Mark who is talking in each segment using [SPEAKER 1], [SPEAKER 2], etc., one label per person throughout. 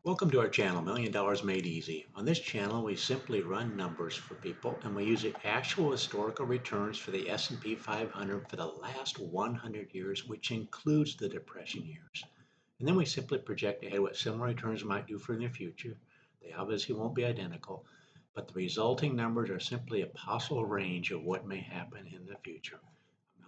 [SPEAKER 1] Welcome to our channel, Million Dollars Made Easy. On this channel, we simply run numbers for people and we use the actual historical returns for the S&P 500 for the last 100 years, which includes the Depression years. And then we simply project ahead what similar returns might do for the future. They obviously won't be identical, but the resulting numbers are simply a possible range of what may happen in the future.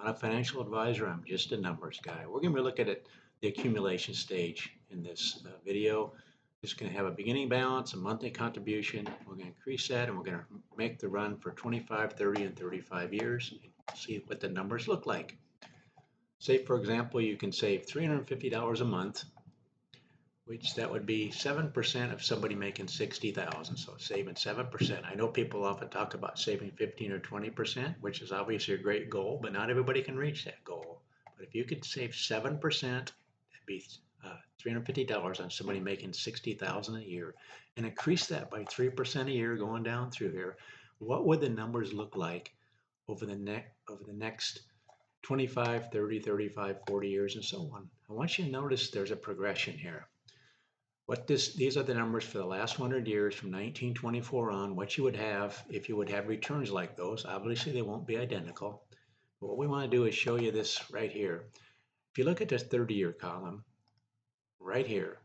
[SPEAKER 1] I'm not a financial advisor, I'm just a numbers guy. We're going to be looking at the accumulation stage in this video. Just going to have a beginning balance, a monthly contribution. We're going to increase that and we're going to make the run for 25, 30, and 35 years and see what the numbers look like. Say, for example, you can save $350 a month, which that would be 7% of somebody making 60,000. So saving 7%. I know people often talk about saving 15 or 20%, which is obviously a great goal, but not everybody can reach that goal. But if you could save 7%, that'd be $350 on somebody making 60,000 a year, and increase that by 3% a year going down through here. What would the numbers look like over the next 25, 30, 35, 40 years, and so on? I want you to notice there's a progression here. These are the numbers for the last 100 years from 1924 on, what you would have if you would have returns like those. Obviously, they won't be identical. But what we want to do is show you this right here. If you look at this 30-year column, right here,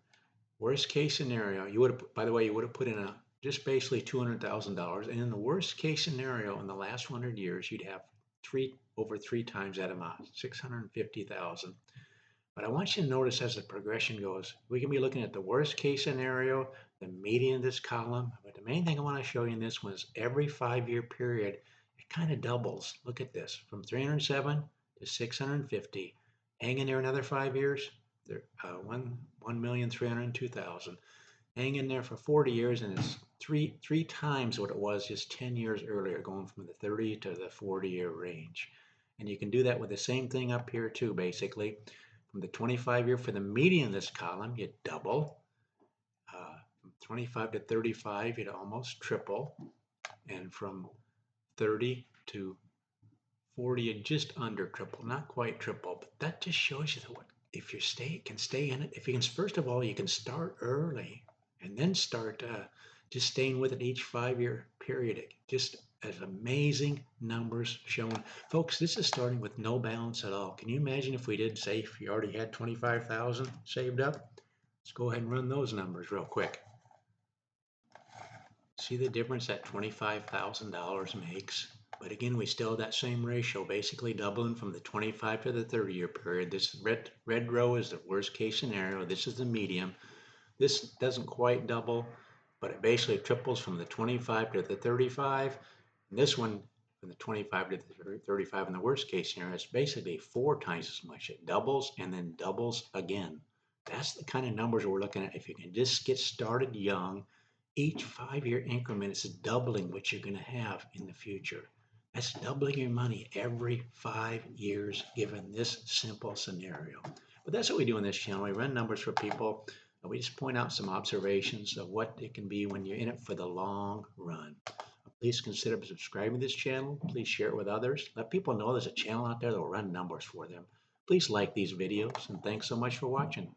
[SPEAKER 1] worst case scenario, you would have, by the way, you would have put in just basically $200,000. And in the worst case scenario, in the last 100 years, you'd have over three times that amount, 650,000. But I want you to notice as the progression goes, we can be looking at the worst case scenario, the median of this column. But the main thing I want to show you in this one is every 5-year period, it kind of doubles. Look at this, from 307 to 650. Hang in there another 5 years, 1,302,000. Hang in there for 40 years, and it's three times what it was just 10 years earlier, going from the 30 to the 40-year range. And you can do that with the same thing up here too, basically. From the 25-year for the median of this column, you double. From 25 to 35, you'd almost triple. And from 30 to 40, you just under triple, not quite triple. But that just shows you that if you can stay in it. If you can, first of all, you can start early and then start just staying with it each 5-year period. Just as amazing numbers shown. Folks, this is starting with no balance at all. Can you imagine if we did, say, if you already had 25,000 saved up? Let's go ahead and run those numbers real quick. See the difference that $25,000 makes? But again, we still have that same ratio, basically doubling from the 25 to the 30-year period. This red row is the worst case scenario. This is the medium. This doesn't quite double, but it basically triples from the 25 to the 35. And this one, from the 25 to the 35 in the worst case scenario, it's basically 4 times as much. It doubles and then doubles again. That's the kind of numbers we're looking at. If you can just get started young, each 5-year increment is doubling what you're going to have in the future. That's doubling your money every 5 years, given this simple scenario. But that's what we do on this channel. We run numbers for people. We just point out some observations of what it can be when you're in it for the long run. Please consider subscribing to this channel. Please share it with others. Let people know there's a channel out there that will run numbers for them. Please like these videos, and thanks so much for watching.